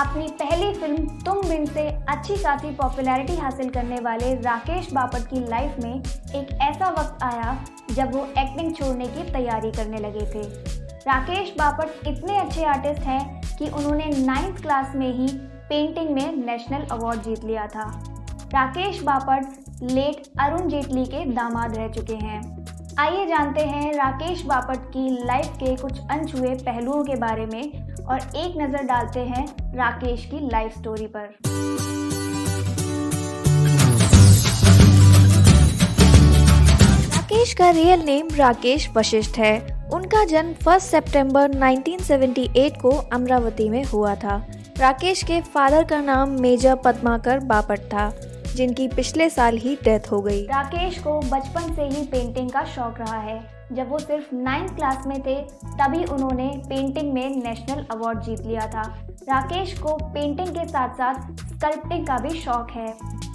अपनी पहली फिल्म तुम बिन से अच्छी खासी पॉपुलैरिटी हासिल करने वाले राकेश बापट की लाइफ में एक ऐसा वक्त आया जब वो एक्टिंग छोड़ने की तैयारी करने लगे थे। राकेश बापट इतने अच्छे आर्टिस्ट हैं कि उन्होंने 9th क्लास में ही पेंटिंग में नेशनल अवार्ड जीत लिया था। राकेश बापट लेट अरुण जेटली के दामाद रह चुके हैं। आइए जानते हैं राकेश बापट की लाइफ के कुछ अनछुए पहलुओं के बारे में और एक नज़र डालते हैं राकेश की लाइफ स्टोरी पर। राकेश का रियल नेम राकेश वशिष्ठ है। उनका जन्म 1 सितंबर 1978 को अमरावती में हुआ था। राकेश के फादर का नाम मेजर पद्माकर बापट था, जिनकी पिछले साल ही डेथ हो गई। राकेश को बचपन से ही पेंटिंग का शौक रहा है। जब वो सिर्फ 9th क्लास में थे तभी उन्होंने पेंटिंग में नेशनल अवार्ड जीत लिया था। राकेश को पेंटिंग के साथ साथ स्कल्पटिंग का भी शौक है।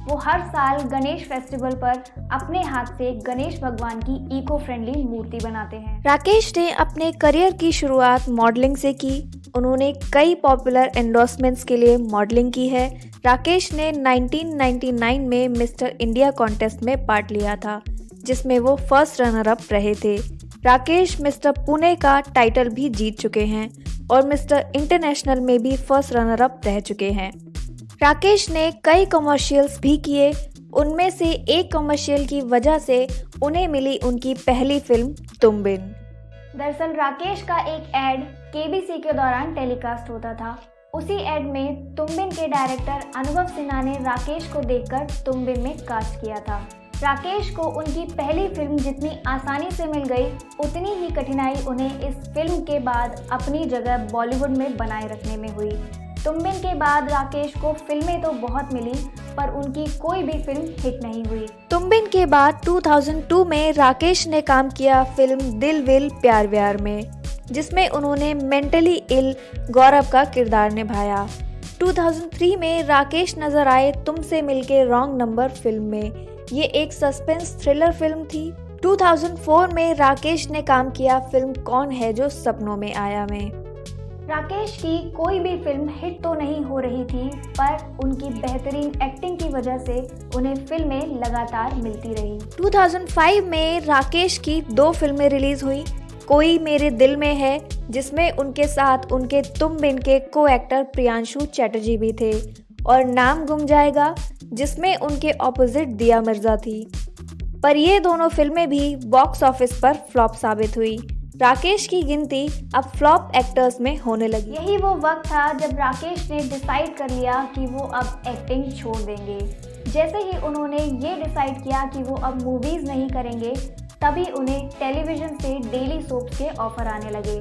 वो हर साल गणेश फेस्टिवल पर अपने हाथ से गणेश भगवान की इको फ्रेंडली मूर्ति बनाते हैं। राकेश ने अपने करियर की शुरुआत मॉडलिंग से की। उन्होंने कई पॉपुलर एंडोर्समेंट्स के लिए मॉडलिंग की है। राकेश ने 1999 में मिस्टर इंडिया कॉन्टेस्ट में पार्ट लिया था, जिसमें वो फर्स्ट रनर अप रहे थे। राकेश मिस्टर पुणे का टाइटल भी जीत चुके हैं और मिस्टर इंटरनेशनल में भी फर्स्ट रनर अप रह चुके हैं। राकेश ने कई कमर्शियल्स भी किए। उनमें से एक कमर्शियल की वजह से उन्हें मिली उनकी पहली फिल्म तुम बिन। दरअसल राकेश का एक एड केबीसी के दौरान टेलीकास्ट होता था। उसी एड में तुम बिन के डायरेक्टर अनुभव सिन्हा ने राकेश को देखकर तुम बिन में कास्ट किया था। राकेश को उनकी पहली फिल्म जितनी आसानी से मिल गई, उतनी ही कठिनाई उन्हें इस फिल्म के बाद अपनी जगह बॉलीवुड में बनाए रखने में हुई। तुम बिन के बाद राकेश को फिल्में तो बहुत मिली, पर उनकी कोई भी फिल्म हिट नहीं हुई। तुम बिन के बाद 2002 में राकेश ने काम किया फिल्म दिल विल प्यार व्यार में, जिसमें उन्होंने मेंटली इल गौरव का किरदार निभाया। 2003 में राकेश नजर आए तुमसे मिलके रॉन्ग नंबर फिल्म में। ये एक सस्पेंस थ्रिलर फिल्म थी। 2004 में राकेश ने काम किया फिल्म कौन है जो सपनों में आया में। राकेश की कोई भी फिल्म हिट तो नहीं हो रही थी, पर उनकी बेहतरीन एक्टिंग की वजह से उन्हें फिल्में लगातार मिलती रही। 2005 में राकेश की 2 फिल्में रिलीज हुई। कोई मेरे दिल में है, जिसमें उनके साथ उनके तुम बिन के को एक्टर प्रियांशु चैटर्जी भी थे, और नाम गुम जाएगा, जिसमें उनके ऑपोजिट दिया मिर्जा थी। पर ये दोनों फिल्में भी बॉक्स ऑफिस पर फ्लॉप साबित हुई। राकेश की गिनती अब फ्लॉप एक्टर्स में होने लगी। यही वो वक्त था जब राकेश ने डिसाइड कर लिया कि वो अब एक्टिंग छोड़ देंगे। जैसे ही उन्होंने ये डिसाइड किया कि वो अब मूवीज नहीं करेंगे, तभी उन्हें टेलीविजन से डेली सोप्स के ऑफर आने लगे।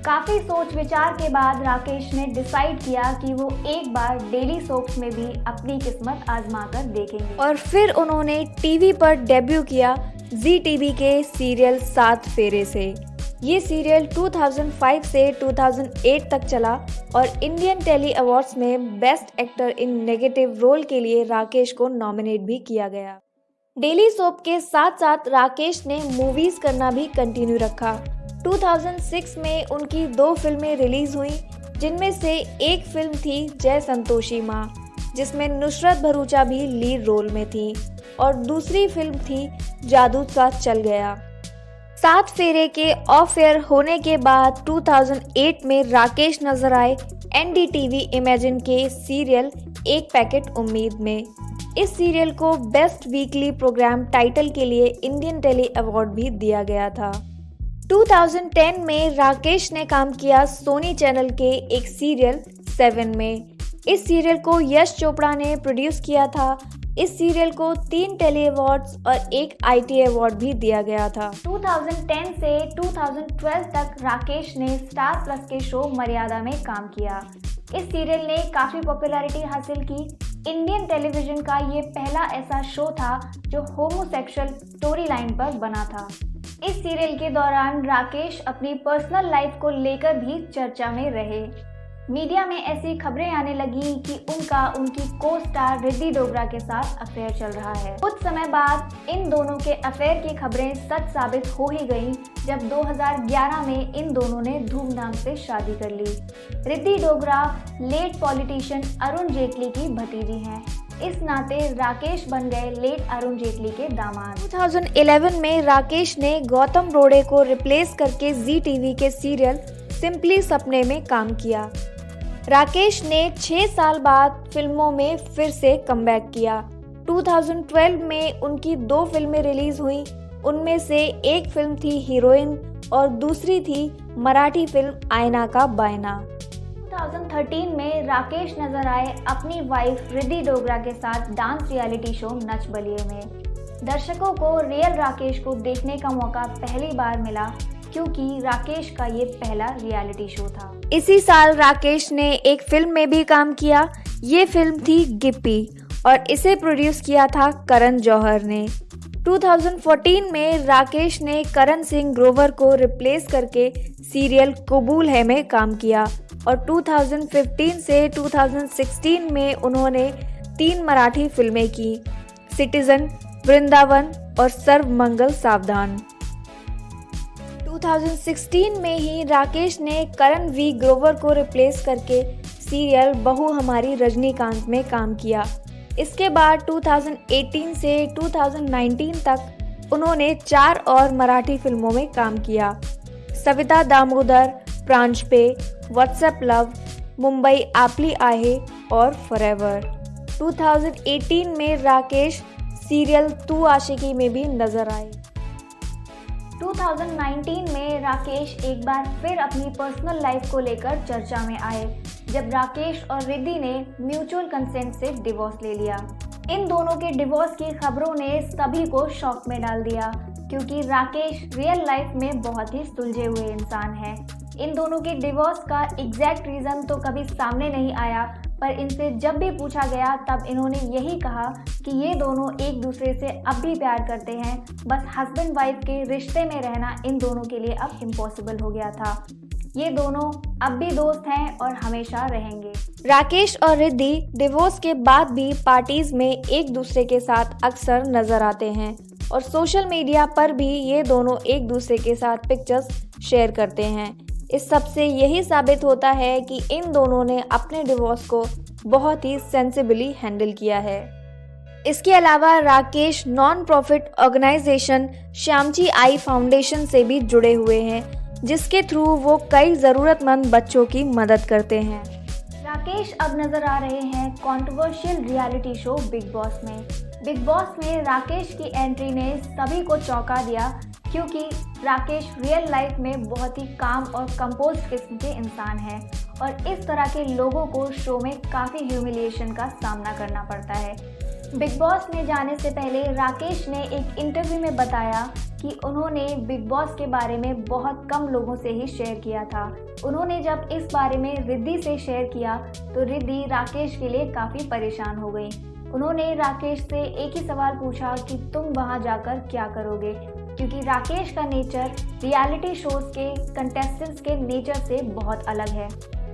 काफ़ी सोच विचार के बाद राकेश ने डिसाइड किया कि वो एक बार डेली सोप्स में भी अपनी किस्मत आजमा कर देखेंगे। और फिर उन्होंने टीवी पर डेब्यू किया जी टीवी के सीरियल 7 फेरे से। ये सीरियल 2005 से 2008 तक चला और इंडियन टेली अवार्ड्स में best actor in negative role के लिए राकेश को नॉमिनेट भी किया गया। डेली सोप के साथ साथ राकेश ने मूवीज करना भी कंटिन्यू रखा। 2006 में उनकी 2 फिल्में रिलीज हुई, जिनमें से एक फिल्म थी जय संतोषी माँ, जिसमें नुसरत भरूचा भी लीड रोल में थी, और दूसरी फिल्म थी जादू सा चल गया। 7 फेरे के ऑफ एयर होने के बाद 2008 में राकेश नजर आए एनडीटीवी इमेजिन के सीरियल एक पैकेट उम्मीद में। इस सीरियल को बेस्ट वीकली प्रोग्राम टाइटल के लिए इंडियन टेली अवार्ड भी दिया गया था। 2010 में राकेश ने काम किया सोनी चैनल के एक सीरियल 7 में। इस सीरियल को यश चोपड़ा ने प्रोड्यूस किया था। इस सीरियल को 3 टेली अवार्ड्स और 1 आईटी अवार्ड भी दिया गया था। 2010 से 2012 तक राकेश ने स्टार प्लस के शो मर्यादा में काम किया। इस सीरियल ने काफ़ी पॉपुलैरिटी हासिल की। इंडियन टेलीविजन का ये पहला ऐसा शो था जो होमोसेक्सुअल स्टोरी लाइन पर बना था। इस सीरियल के दौरान राकेश अपनी पर्सनल लाइफ को लेकर भी चर्चा में रहे। मीडिया में ऐसी खबरें आने लगी कि उनकी को स्टार रिद्धि डोगरा के साथ अफेयर चल रहा है। कुछ समय बाद इन दोनों के अफेयर की खबरें सच साबित हो ही गईं जब 2011 में इन दोनों ने धूमधाम से शादी कर ली। रिद्धि डोगरा लेट पॉलिटिशियन अरुण जेटली की भतीजी हैं। इस नाते राकेश बन गए लेट अरुण जेटली के दामाद। 2011 में राकेश ने गौतम रोड़े को रिप्लेस करके जी टीवी के सीरियल सिंपली सपने में काम किया। राकेश ने 6 साल बाद फिल्मों में फिर से कमबैक किया। 2012 में उनकी 2 फिल्में रिलीज हुई। उनमें से एक फिल्म थी हीरोइन और दूसरी थी मराठी फिल्म आईना का बायना। 2013 में राकेश नजर आए अपनी वाइफ रिद्धि डोगरा के साथ dance reality show Nach Baliye में। दर्शकों को रियल राकेश को देखने का मौका पहली बार मिला क्योंकि राकेश का ये पहला रियलिटी शो था। इसी साल राकेश ने एक फिल्म में भी काम किया। ये फिल्म थी गिप्पी और इसे प्रोड्यूस किया था करण जौहर ने। 2014 में राकेश ने करण सिंह ग्रोवर को रिप्लेस करके सीरियल कबूल है में काम किया और 2015 से 2016 में उन्होंने 3 मराठी फिल्में की, सिटीजन, वृंदावन और सर्वमंगल सावधान। 2016 में ही राकेश ने करण वी ग्रोवर को रिप्लेस करके सीरियल बहू हमारी रजनीकांत में काम किया। इसके बाद 2018 से 2019 तक उन्होंने 4 और मराठी फिल्मों में काम किया, सविता दामोदर, प्रांजपे, व्हाट्सएप लव, मुंबई आपली आहे और फॉरएवर। 2018 में राकेश सीरियल तू आशिकी में भी नजर आए। 2019 में राकेश एक बार फिर अपनी पर्सनल लाइफ को लेकर चर्चा में आए जब राकेश और रिद्धि ने म्यूचुअल कंसेंट से डिवोर्स ले लिया। इन दोनों के डिवोर्स की खबरों ने सभी को शॉक में डाल दिया क्योंकि राकेश रियल लाइफ में बहुत ही सुलझे हुए इंसान हैं। इन दोनों के डिवोर्स का एग्जैक्ट रीज़न तो कभी सामने नहीं आया, पर इनसे जब भी पूछा गया तब इन्होंने यही कहा कि ये दोनों एक दूसरे से अब भी प्यार करते हैं, बस हस्बैंड वाइफ के रिश्ते में रहना इन दोनों के लिए अब इम्पॉसिबल हो गया था। ये दोनों अब भी दोस्त हैं और हमेशा रहेंगे। राकेश और रिद्धि डिवोर्स के बाद भी पार्टीज में एक दूसरे के साथ अक्सर नजर आते हैं और सोशल मीडिया पर भी ये दोनों एक दूसरे के साथ पिक्चर्स शेयर करते हैं। इस सब से यही साबित होता है कि इन दोनों ने अपने डिवोर्स को बहुत ही सेंसिबली हैंडल किया है। इसके अलावा राकेश नॉन प्रॉफिट ऑर्गेनाइजेशन श्यामची आई फाउंडेशन से भी जुड़े हुए हैं, जिसके थ्रू वो कई ज़रूरतमंद बच्चों की मदद करते हैं। राकेश अब नजर आ रहे हैं controversial reality show big boss में। बिग बॉस में राकेश की एंट्री ने सभी को चौंका दिया क्योंकि राकेश रियल लाइफ में बहुत ही काम और कंपोज किस्म के इंसान हैं और इस तरह के लोगों को शो में काफ़ी ह्यूमिलिएशन का सामना करना पड़ता है। बिग बॉस में जाने से पहले राकेश ने एक इंटरव्यू में बताया कि उन्होंने बिग बॉस के बारे में बहुत कम लोगों से ही शेयर किया था। उन्होंने जब इस बारे में रिद्धि से शेयर किया तो रिद्धि राकेश के लिए काफ़ी परेशान हो गई। उन्होंने राकेश से एक ही सवाल पूछा कि तुम वहां जाकर क्या करोगे, क्योंकि राकेश का नेचर रियलिटी शोज के कंटेस्टेंट्स के नेचर से बहुत अलग है।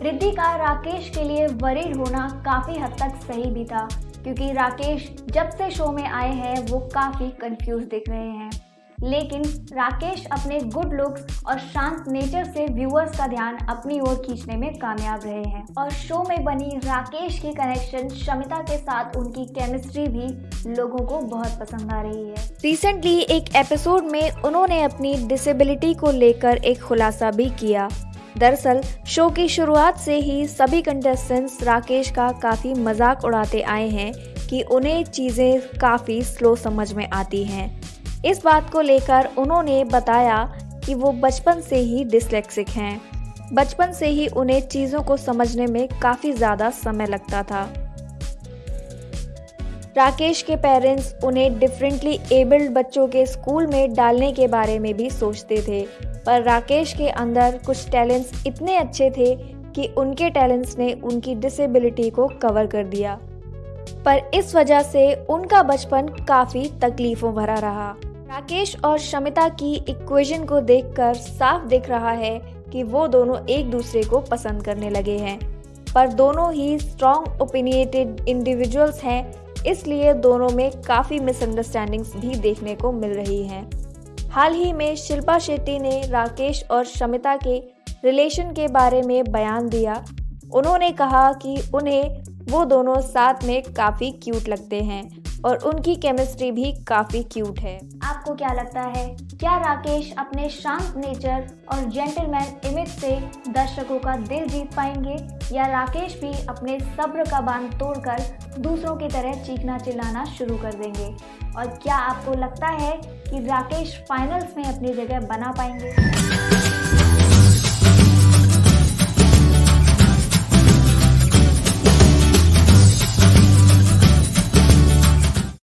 रिद्धि का राकेश के लिए वरीड होना काफ़ी हद तक सही भी था क्योंकि राकेश जब से शो में आए हैं वो काफ़ी कंफ्यूज दिख रहे हैं, लेकिन राकेश अपने गुड लुक्स और शांत नेचर से व्यूअर्स का ध्यान अपनी ओर खींचने में कामयाब रहे हैं और शो में बनी राकेश की कनेक्शन शमिता के साथ उनकी केमिस्ट्री भी लोगों को बहुत पसंद आ रही है। रिसेंटली एक एपिसोड में उन्होंने अपनी डिसेबिलिटी को लेकर एक खुलासा भी किया। दरअसल शो की शुरुआत से ही सभी कंटेस्टेंट्स राकेश का काफ़ी मजाक उड़ाते आए हैं कि उन्हें चीज़ें काफ़ी स्लो समझ में आती हैं। इस बात को लेकर उन्होंने बताया कि वो बचपन से ही डिसलेक्सिक हैं। बचपन से ही उन्हें चीज़ों को समझने में काफ़ी ज़्यादा समय लगता था। राकेश के पेरेंट्स उन्हें डिफरेंटली एबल्ड बच्चों के स्कूल में डालने के बारे में भी सोचते थे, पर राकेश के अंदर कुछ टैलेंट्स इतने अच्छे थे कि उनके टैलेंट्स ने उनकी डिसेबिलिटी को कवर कर दिया, पर इस वजह से उनका बचपन काफ़ी तकलीफ़ों भरा रहा। राकेश और शमिता की इक्वेशन को देखकर साफ दिख रहा है कि वो दोनों एक दूसरे को पसंद करने लगे हैं। पर दोनों ही स्ट्रॉन्ग ओपिनियटेड इंडिविजुअल्स हैं, इसलिए दोनों में काफ़ी मिसअंडरस्टैंडिंग्स भी देखने को मिल रही हैं। हाल ही में शिल्पा शेट्टी ने राकेश और शमिता के रिलेशन के बारे में बयान दिया। उन्होंने कहा कि उन्हें वो दोनों साथ में काफ़ी क्यूट लगते हैं और उनकी केमिस्ट्री भी काफ़ी क्यूट है। आपको क्या लगता है, क्या राकेश अपने शांत नेचर और जेंटलमैन इमेज से दर्शकों का दिल जीत पाएंगे, या राकेश भी अपने सब्र का बांध तोड़कर दूसरों की तरह चीखना चिल्लाना शुरू कर देंगे? और क्या आपको लगता है कि राकेश फाइनल्स में अपनी जगह बना पाएंगे?